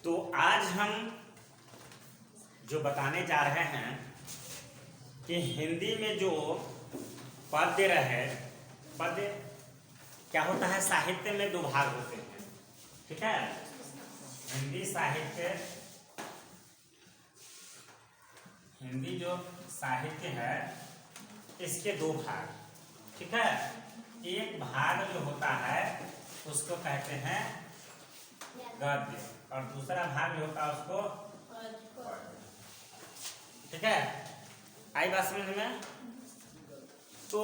तो आज हम जो बताने जा रहे हैं कि हिंदी में जो पद्य रहे, पद्य क्या होता है, साहित्य में दो भाग होते हैं, ठीक है। हिंदी साहित्य, हिंदी जो साहित्य है इसके दो भाग, ठीक है। एक भाग जो होता है उसको कहते हैं गद्य और दूसरा भाग जो होता है उसको पद्य, ठीक है। आई बात समझ में? तो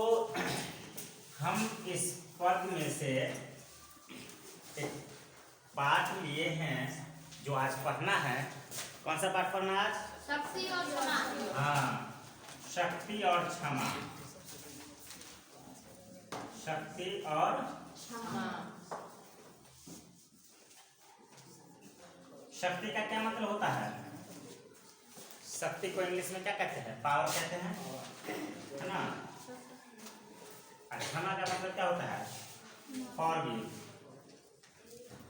हम इस पद में से एक पाठ लिए हैं जो आज पढ़ना है। कौन सा पाठ पढ़ना आज? शक्ति और क्षमा। हाँ, शक्ति और क्षमा। शक्ति और क्षमा। शक्ति का क्या मतलब होता है? शक्ति को इंग्लिश में क्या कहते हैं? पावर कहते हैं, है ना। और क्षमा का मतलब क्या होता है? फॉरगिव,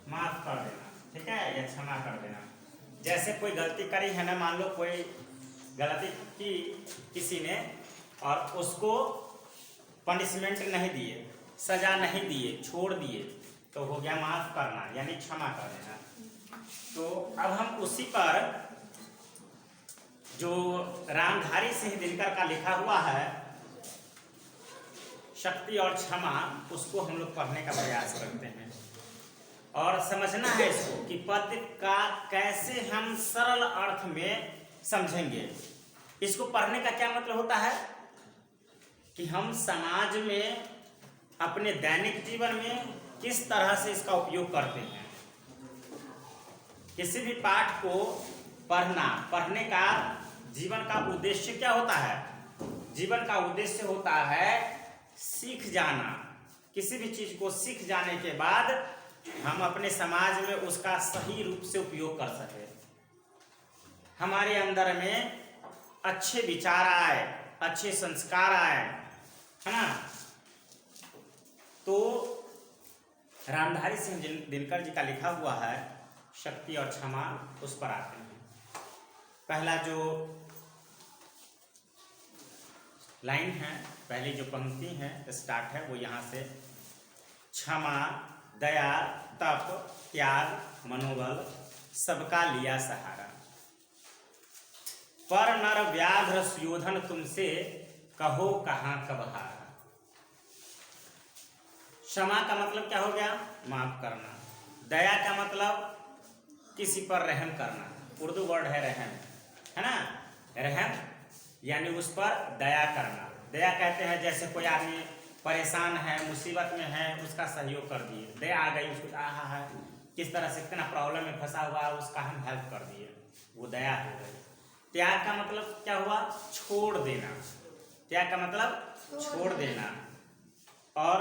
माफ कर देना, ठीक है, या क्षमा कर देना। जैसे कोई गलती करी है ना, मान लो कोई गलती की किसी ने और उसको पनिशमेंट नहीं दिए, सजा नहीं दिए, छोड़ दिए, तो हो गया माफ करना, यानी क्षमा कर देना। तो अब हम उसी पर जो रामधारी सिंह दिनकर का लिखा हुआ है शक्ति और क्षमा, उसको हम लोग पढ़ने का प्रयास करते हैं और समझना है इसको कि पद्य का कैसे हम सरल अर्थ में समझेंगे। इसको पढ़ने का क्या मतलब होता है कि हम समाज में अपने दैनिक जीवन में किस तरह से इसका उपयोग करते हैं। किसी भी पाठ को पढ़ने का जीवन का उद्देश्य क्या होता है? जीवन का उद्देश्य होता है सीख जाना। किसी भी चीज को सीख जाने के बाद हम अपने समाज में उसका सही रूप से उपयोग कर सके, हमारे अंदर में अच्छे विचार आए, अच्छे संस्कार आए, है ना। तो रामधारी सिंह दिनकर जी का लिखा हुआ है शक्ति और क्षमा, उस पर आते हैं। पहला जो लाइन है, पहली जो पंक्ति है, स्टार्ट है, वो यहाँ से, क्षमा, दया, तप, त्याग, मनोबल सबका लिया सहारा, पर नर व्याघ्र सुयोधन तुमसे कहो कहाँ कब हारा। क्षमा का मतलब क्या हो गया? माफ करना। दया का मतलब किसी पर रहम करना, उर्दू वर्ड है रहम, है ना। रहम यानी उस पर दया करना। दया कहते हैं जैसे कोई आदमी परेशान है, मुसीबत में है, उसका सहयोग कर दिए, दया आ गई उसको, आहा है किस तरह से कितना प्रॉब्लम में फंसा हुआ है, उसका हम हेल्प कर दिए, वो दया हो गई। त्याग का मतलब क्या हुआ? छोड़ देना। त्याग का मतलब छोड़ देना। और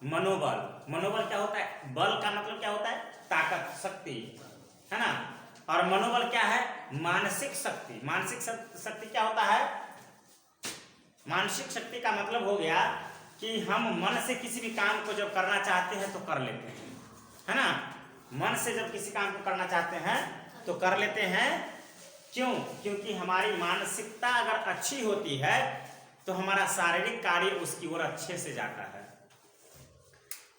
मनोबल, मनोबल क्या होता है? बल का मतलब क्या होता है? ताकत, शक्ति, है ना। और मनोबल क्या है? मानसिक शक्ति। मानसिक शक्ति क्या होता है? मानसिक शक्ति का मतलब हो गया कि हम मन से किसी भी काम को जब करना चाहते हैं तो कर लेते हैं, है ना। मन से जब किसी काम को करना चाहते हैं तो कर लेते हैं। क्यों? क्योंकि हमारी मानसिकता अगर अच्छी होती है तो हमारा शारीरिक कार्य उसकी ओर अच्छे से जाता है।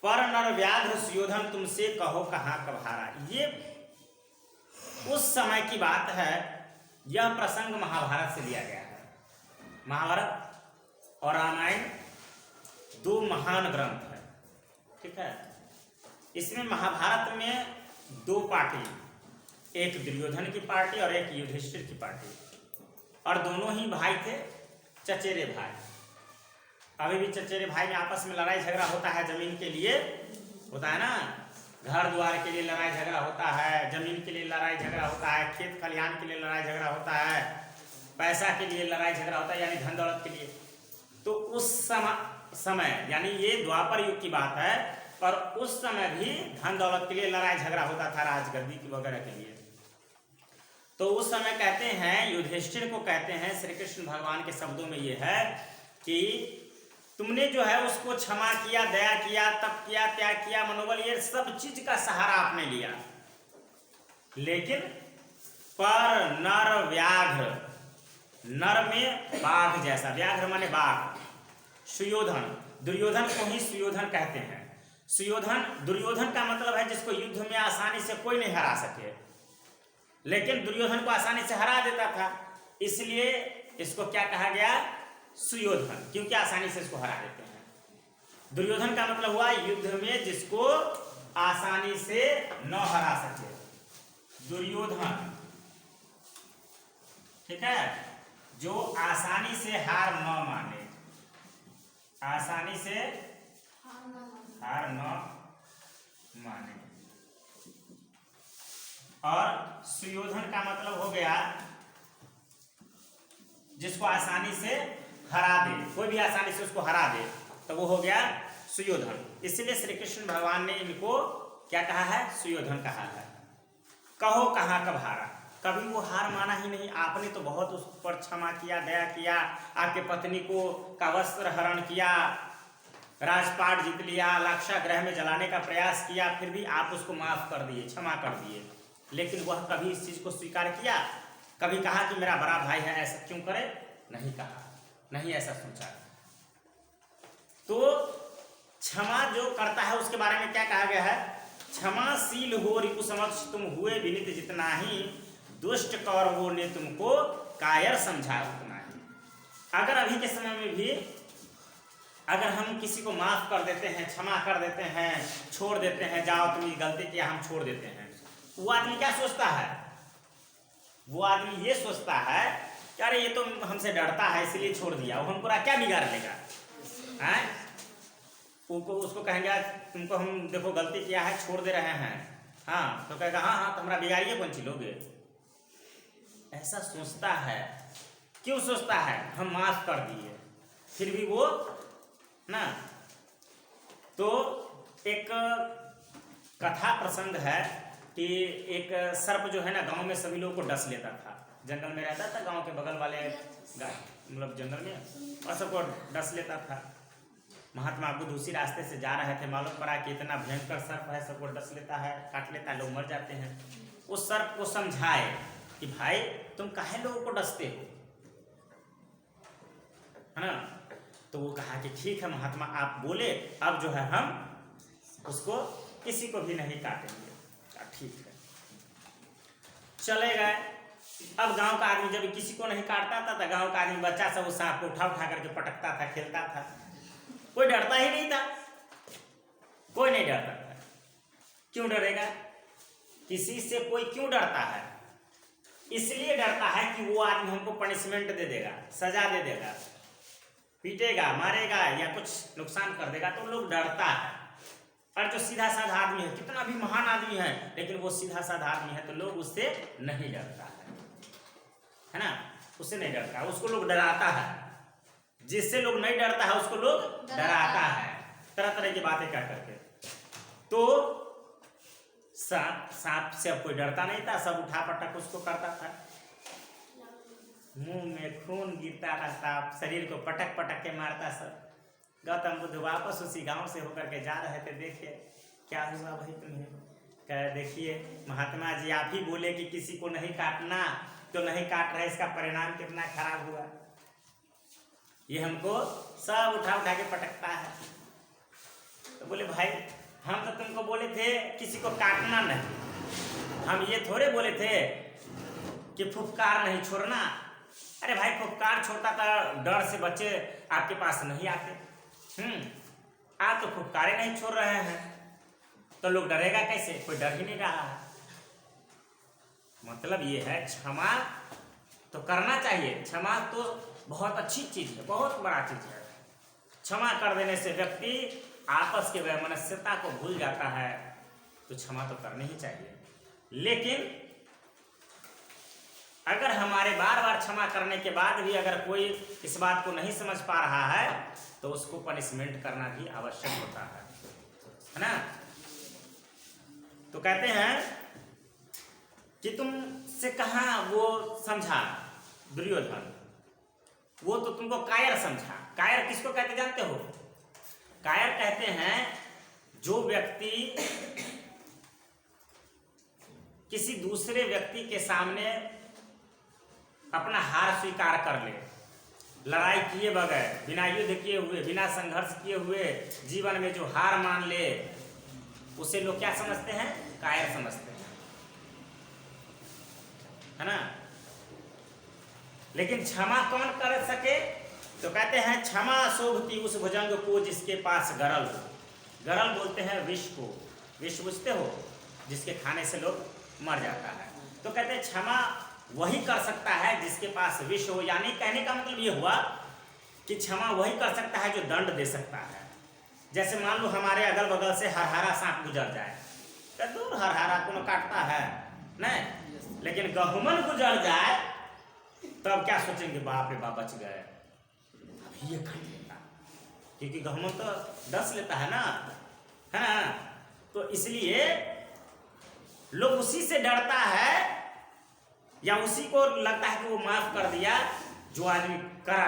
पर नर व्याघ्र सुयोधन तुमसे कहो कहाँ कब हारा, ये उस समय की बात है। यह प्रसंग महाभारत से लिया गया है। महाभारत और रामायण दो महान ग्रंथ है, ठीक है। इसमें महाभारत में दो पार्टी, एक दुर्योधन की पार्टी और एक युधिष्ठिर की पार्टी, और दोनों ही भाई थे, चचेरे भाई। अभी भी चचेरे भाई में आपस में लड़ाई झगड़ा होता है, जमीन के लिए होता है ना, घर द्वार के लिए लड़ाई झगड़ा होता है, जमीन के लिए लड़ाई झगड़ा होता है, खेत खलिहान के लिए लड़ाई झगड़ा होता है, पैसा के लिए लड़ाई झगड़ा होता है, यानी धन दौलत के लिए। तो उस समय यानी ये द्वापर युग की बात है, पर उस समय भी धन दौलत के लिए लड़ाई झगड़ा होता था, राजगद्दी की वगैरह के लिए। तो उस समय कहते हैं, युधिष्ठिर को कहते हैं, श्री कृष्ण भगवान के शब्दों में ये है कि तुमने जो है उसको क्षमा किया, दया किया, तप किया, त्याग किया, मनोबल, ये सब चीज का सहारा आपने लिया, लेकिन पर नर व्याघ्र, नर में बाघ जैसा, व्याघ्र माने बाघ। सुयोधन, दुर्योधन को ही सुयोधन कहते हैं। सुयोधन, दुर्योधन का मतलब है जिसको युद्ध में आसानी से कोई नहीं हरा सके, लेकिन दुर्योधन को आसानी से हरा देता था, इसलिए इसको क्या कहा गया, सुयोधन, क्योंकि आसानी से इसको हरा देते हैं। दुर्योधन का मतलब हुआ युद्ध में जिसको आसानी से न हरा सके, दुर्योधन, ठीक है, जो आसानी से हार न माने, आसानी से हार न माने। और सुयोधन का मतलब हो गया जिसको आसानी से हरा दे, कोई भी आसानी से उसको हरा दे, तो वो हो गया सुयोधन। इसलिए श्री कृष्ण भगवान ने इनको क्या कहा है, सुयोधन कहा है। कहो कहाँ कब हारा, कभी वो हार माना ही नहीं। आपने तो बहुत उस पर क्षमा किया, दया किया, आपके पत्नी को का वस्त्र हरण किया, राजपाट जीत लिया, लाक्षागृह में जलाने का प्रयास किया, फिर भी आप उसको माफ कर दिए, क्षमा कर दिए, लेकिन वह कभी इस चीज को स्वीकार किया, कभी कहा कि मेरा बड़ा भाई है ऐसा क्यों करे, नहीं कहा, नहीं ऐसा सोचा। तो क्षमा जो करता है उसके बारे में क्या कहा गया है, क्षमाशील हो रिपु समक्ष तुम हुए विनित जितना ही, दुष्ट कौरवों ने तुमको कायर समझा उतना ही। अगर अभी के समय में भी अगर हम किसी को माफ कर देते हैं, क्षमा कर देते हैं, छोड़ देते हैं, जाओ तुम गलती किया हम छोड़ देते हैं, वो आदमी क्या सोचता है, वो आदमी ये सोचता है कि अरे ये तो हमसे डरता है इसलिए छोड़ दिया, वो हमको क्या बिगाड़ लेगा, हैं? उसको कहेंगे तुमको हम देखो गलती किया है छोड़ दे रहे हैं, हाँ, तो कहेगा हाँ हाँ तुम्हारा बिगाड़िए कौन सी लोगे, ऐसा सोचता है। क्यों सोचता है, हम माफ कर दिए, फिर भी वो ना। तो एक कथा प्रसंग है कि एक सर्प जो है ना गांव में सभी लोगों को डस लेता था, जंगल में रहता था, गांव के बगल वाले मतलब जंगल में, और सबको डस लेता था। महात्मा बुद्ध उसी रास्ते से जा रहे थे, मालूम पड़ा कि इतना भयंकर सर्प है, सबको डस लेता है, काट लेता है, लोग मर जाते हैं। उस सर्प को समझाए कि भाई तुम काहे लोगों को डसते हो, है ना। तो वो कहा कि ठीक है महात्मा आप बोले, अब जो है हम उसको किसी को भी नहीं काटेंगे। ठीक है, चले गए। अब गांव का आदमी जब किसी को नहीं काटता था तो गांव का आदमी बच्चा सब उस सांप को उठा उठा करके पटकता था, खेलता था, कोई डरता ही नहीं था, कोई नहीं डरता था। क्यों डरेगा, किसी से कोई क्यों डरता है, इसलिए डरता है कि वो आदमी हमको पनिशमेंट दे देगा, सजा दे देगा, पीटेगा, मारेगा या कुछ नुकसान कर देगा, तो लोग डरता है। और जो सीधा साधा आदमी है, कितना भी महान आदमी है, लेकिन वो सीधा साधा आदमी है तो लोग उससे नहीं डरता है ना, उससे नहीं डरता, उसको लोग डराता है। जिससे लोग नहीं डरता है उसको लोग डराता है, तरह तरह की बातें कर करके। तो सांप से अब कोई डरता नहीं था, सब उठा पटक उसको करता था, मुंह में खून गिरता रहता, शरीर को पटक पटक के मारता सब। गौतम बुद्ध वापस उसी गांव से होकर के जा रहे थे, देखे क्या हुआ भाई तुम्हें, कह देखिए महात्मा जी आप ही बोले कि किसी को नहीं काटना, तो नहीं काट रहे, इसका परिणाम कितना खराब हुआ, ये हमको सब उठा उठा के पटकता है। तो बोले भाई हम तो तुमको बोले थे किसी को काटना नहीं, हम ये थोड़े बोले थे कि फुफकार नहीं छोड़ना। अरे भाई फुफकार छोड़ता था डर से बच्चे आपके पास नहीं आते, आप तो फुफकारे नहीं छोड़ रहे हैं, तो लोग डरेगा कैसे, कोई डर ही नहीं रहा है। मतलब ये है क्षमा तो करना चाहिए, क्षमा तो बहुत अच्छी चीज है, बहुत बड़ा चीज है। क्षमा कर देने से व्यक्ति आपस के वैमनस्यता को भूल जाता है, तो क्षमा तो करनी ही चाहिए। लेकिन अगर हमारे बार बार क्षमा करने के बाद भी अगर कोई इस बात को नहीं समझ पा रहा है तो उसको पनिशमेंट करना भी आवश्यक होता है ना। तो कहते हैं कि तुमसे कहा वो समझा दुर्योधन, वो तो तुमको कायर समझा। कायर किसको कहते जानते हो, कायर कहते हैं जो व्यक्ति किसी दूसरे व्यक्ति के सामने अपना हार स्वीकार कर ले, लड़ाई किए बगैर, बिना युद्ध किए हुए, बिना संघर्ष किए हुए जीवन में जो हार मान ले, उसे लोग क्या समझते हैं? कायर समझते हैं, है ना। लेकिन क्षमा कौन कर सके? तो कहते हैं क्षमा शोभती उस भुजंग को जिसके पास गरल हो। गरल बोलते हैं विष को। विष बुझते हो, जिसके खाने से लोग मर जाता है। तो कहते हैं क्षमा वही कर सकता है जिसके पास विष हो। यानी कहने का मतलब ये हुआ कि क्षमा वही कर सकता है जो दंड दे सकता है। जैसे मान लो हमारे अगल बगल से हरहरा सांप गुजर जाए, तो दूर हरहरा को काटता है नहीं, लेकिन गहुमन गुजर जाए तब क्या सोचेंगे? बाप रे बाप, बच गए, अभी ये खा लेता, क्योंकि गहुमन तो डस लेता है ना, है ना। तो इसलिए लोग उसी से डरता है, या उसी को लगता है कि वो माफ कर दिया जो आदमी कड़ा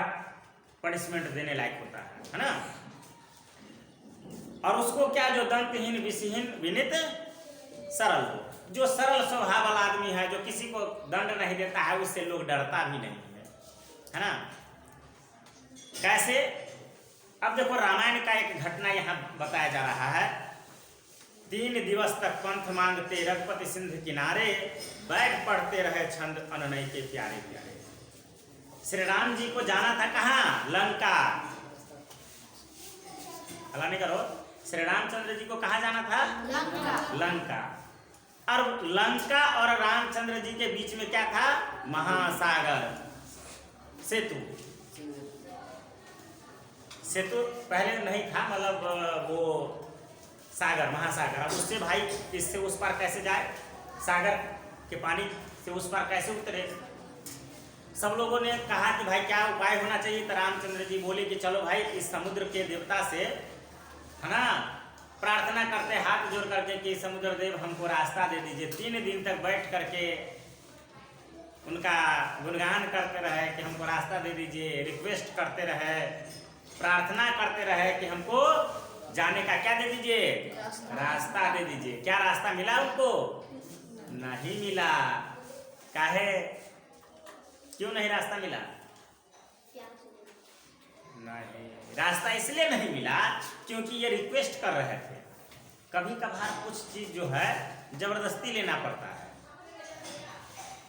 पनिशमेंट देने लायक होता है ना। और उसको क्या, जो दंतहीन विषहीन विनित सरल हो, जो सरल स्वभाव वाला आदमी है, जो किसी को दंड नहीं देता है, उससे लोग डरता भी नहीं है ना। कैसे? अब देखो रामायण का एक घटना यहाँ बताया जा रहा है। 3 दिवस तक पंथ मांगते रघुपति सिंध किनारे, बैठ पढ़ते रहे छंद अननय के प्यारे प्यारे। श्री राम जी को जाना था कहाँ? लंका। अल्लाह ने करो, श्री रामचंद्र जी को कहाँ जाना था? लंका। और लंका और रामचंद्र जी के बीच में क्या था? महासागर, सेतु। सेतु पहले नहीं था, मतलब वो सागर, महासागर। अब उससे भाई इससे उस पार कैसे जाए? सागर के पानी से उस पार कैसे उतरे? सब लोगों ने कहा कि भाई क्या उपाय होना चाहिए। तो रामचंद्र जी बोले कि चलो भाई इस समुद्र के देवता से, है ना, प्रार्थना करते हाथ जोड़ करके कि समुद्र देव हमको रास्ता दे दीजिए। 3 दिन तक बैठ करके उनका गुणगान करते रहे कि हमको रास्ता दे दीजिए, रिक्वेस्ट करते रहे, प्रार्थना करते रहे कि हमको जाने का क्या दे दीजिए? रास्ता दे दीजिए। क्या रास्ता मिला उनको? नहीं मिला। काहे? क्यों नहीं रास्ता मिला? नहीं, रास्ता इसलिए नहीं मिला क्योंकि ये रिक्वेस्ट कर रहे थे। कभी कभार कुछ चीज जो है जबरदस्ती लेना पड़ता है।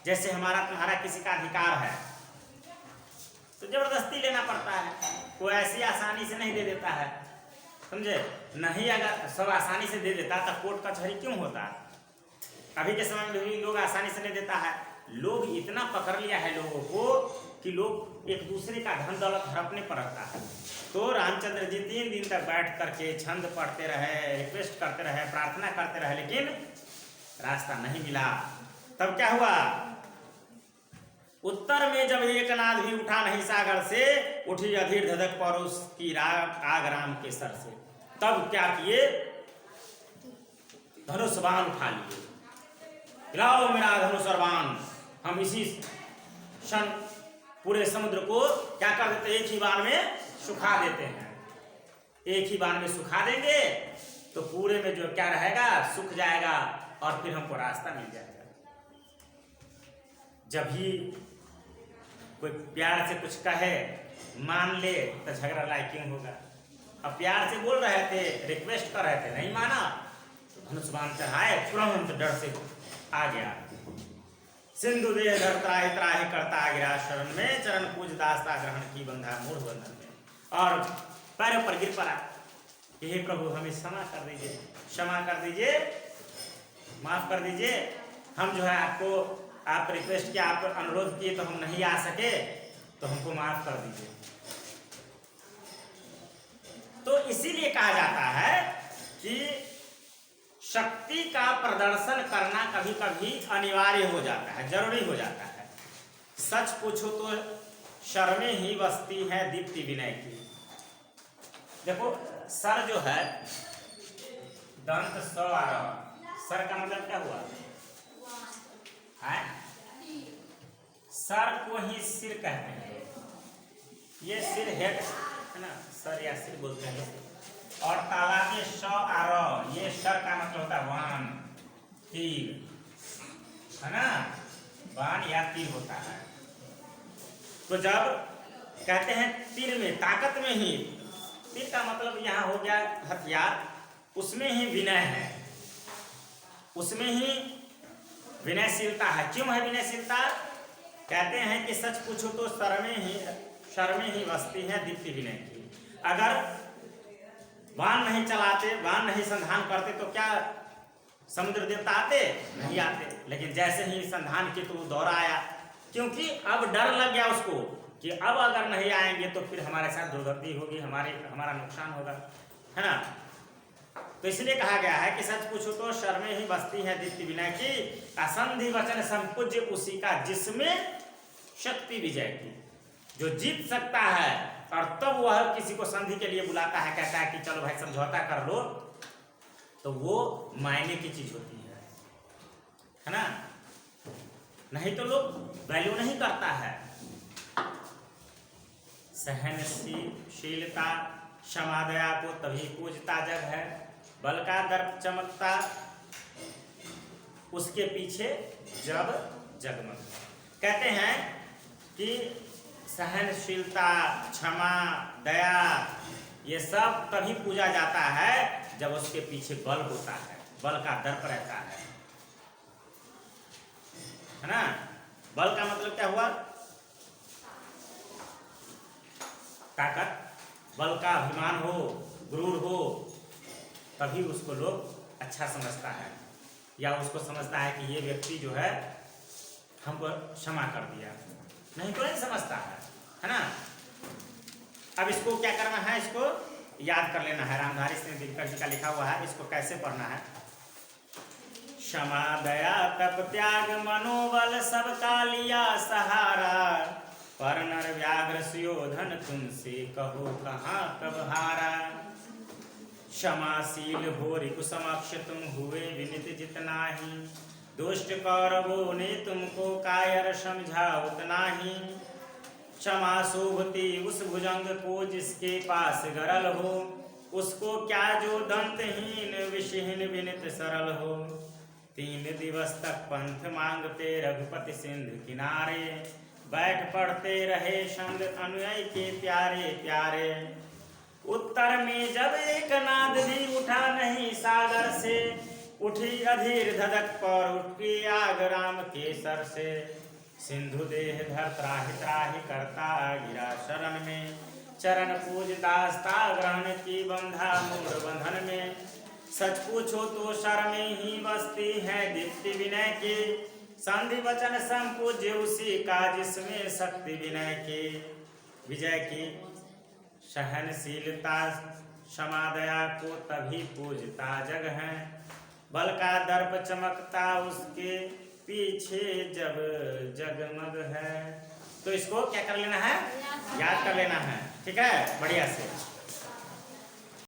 जैसे हमारा तुम्हारा किसी का अधिकार है तो जबरदस्ती लेना पड़ता है, कोई ऐसी आसानी से नहीं दे देता है, समझे? नहीं, अगर सब आसानी से दे देता तो कोर्ट कचहरी क्यों होता? अभी के समय में भी लोग आसानी से नहीं देता है। लोग इतना पकड़ लिया है लोगों को कि लोग एक दूसरे का धन दौलत हड़पने पर रहता है। तो रामचंद्र जी 3 दिन तक बैठ करके छंद पढ़ते रहे, रिक्वेस्ट करते रहे, प्रार्थना करते रहे, लेकिन रास्ता नहीं मिला। तब क्या हुआ? उत्तर में जब एक नाद भी उठा नहीं सागर से, उठी अधीर धधक परोस की आग राम के सर से। तब क्या किए? धनुष बाण उठा लिए, लाओ मेरा धनुष और बाण, हम इसी क्षण पूरे समुद्र को क्या कर देते? एक ही बाण में सुखा देते हैं। एक ही बाण में सुखा देंगे तो पूरे में जो क्या रहेगा? सूख जाएगा और फिर हमको रास्ता मिल जाएगा। जब भी कोई प्यार से कुछ कहे, मान ले, तो झगड़ा लायक क्यों होगा? अब प्यार से बोल रहे थे, रिक्वेस्ट कर रहे थे, नहीं माना तो धनुष बाण चढ़ाए, तुरंत डर से आ गया। सिंधु देह धर त्राहि त्राहि करता गिरा शरण में, चरण पूज दास्ता ग्रहण की बंधा मूढ़ बंधन में। और पैरों पर गिर पड़ा कि हे प्रभु हमें क्षमा कर दीजिए, क्षमा कर दीजिए, माफ कर दीजिए। हम जो है आपको, आप रिक्वेस्ट किया, आप अनुरोध किए तो हम नहीं आ सके, तो हमको माफ कर दीजिए। तो इसीलिए कहा जाता है कि शक्ति का प्रदर्शन करना कभी कभी अनिवार्य हो जाता है, जरूरी हो जाता है। सच पूछो तो शर्में ही बसती है दीप्ति विनय की। देखो सर जो है, दंत स आ रहा, सर का मतलब क्या हुआ? है? सर को ही सिर कहते हैं। ये सिर हेड है ना, सर या सिर बोलते हैं। और ताला में श आ रहा, ये सर का मतलब होता है वाहन, तीर। है ना, बाण या तीर होता है। तो जब कहते हैं तीर में, ताकत में ही, तीर का मतलब यहाँ हो गया हथियार, उसमें ही विनय है, उसमें ही विनयशीलता है। क्यों है विनयशीलता? कहते हैं कि सच पूछो तो शर्में ही बसती है दीप्ति विनय की। अगर बाण नहीं चलाते, बाण नहीं संधान करते तो क्या समुद्र देवता आते? नहीं आते। लेकिन जैसे ही संधान की तो दौरा आया, क्योंकि अब डर लग गया उसको कि अब अगर नहीं आएंगे तो फिर हमारे साथ दुर्गति होगी, हमारा नुकसान होगा, है ना। तो इसलिए कहा गया है कि सच पूछो तो शर्में ही बसती है दीप्ति विनय की, असंधि वचन संपूज्य उसी का जिसमें शक्ति विजय की। जो जीत सकता है और तब वह किसी को संधि के लिए बुलाता है, कहता है कि चलो भाई समझौता कर लो, तो वो मायने की चीज होती है ना। नहीं तो लोग वैल्यू नहीं करता है। सहनशीलता क्षमा दया को तभी पूजता जग है, बल का दर्प चमकता उसके पीछे जब जगमग। कहते हैं कि सहनशीलता, क्षमा, दया, ये सब तभी पूजा जाता है जब उसके पीछे बल होता है, बल का दर्प रहता है ना। बल का मतलब क्या हुआ? ताकत, बल का अभिमान हो, गुरूर हो, तभी उसको लोग अच्छा समझता है, या उसको समझता है कि ये व्यक्ति जो है हमको क्षमा कर दिया। नहीं तो नहीं समझता है ना। अब इसको क्या करना है, इसको याद कर लेना है। रामधारी सिंह दिनकर जी का लिखा हुआ है, इसको कैसे पढ़ना है। क्षमा दया तप त्याग मनोबल सबका लिया सहारा, पर नर व्याघ्र सुयोधन तुमसे कहो कहाँ कब हारा। क्षमाशील हो रिपु समक्ष तुम हुए विनित जितना ही, दुष्ट कौरवों ने तुमको कायर समझा उतना ही। क्षमा शोभती उस भुजंग को जिसके पास गरल हो, उसको क्या जो दंतहीन विषहीन विनित सरल हो। 3 दिवस तक पंथ मांगते रघुपति सिंधु किनारे, बैठ पढ़ते रहे संग अनुयायी के प्यारे प्यारे। उत्तर में जब एक नाद भी उठा नहीं सागर से, उठी अधीर धधक पर उठी आग राम के सर से। सिंधु देह धर त्राहि त्राहि करता गिरा शरण में, चरण पूज दास्ता ग्रहण की बंधा मूड बंधन में। सच पूछो तो शर्में ही बसती है दीप्ति विनय की, संधि वचन संपूज्य उसी का जिसमें शक्ति विनय की विजय की। सहनशीलता क्षमा दया को तभी पूजता जग है, बल का दर्प चमकता उसके पीछे जब जगमग है। तो इसको क्या कर लेना है, याद कर लेना है। ठीक है, बढ़िया से।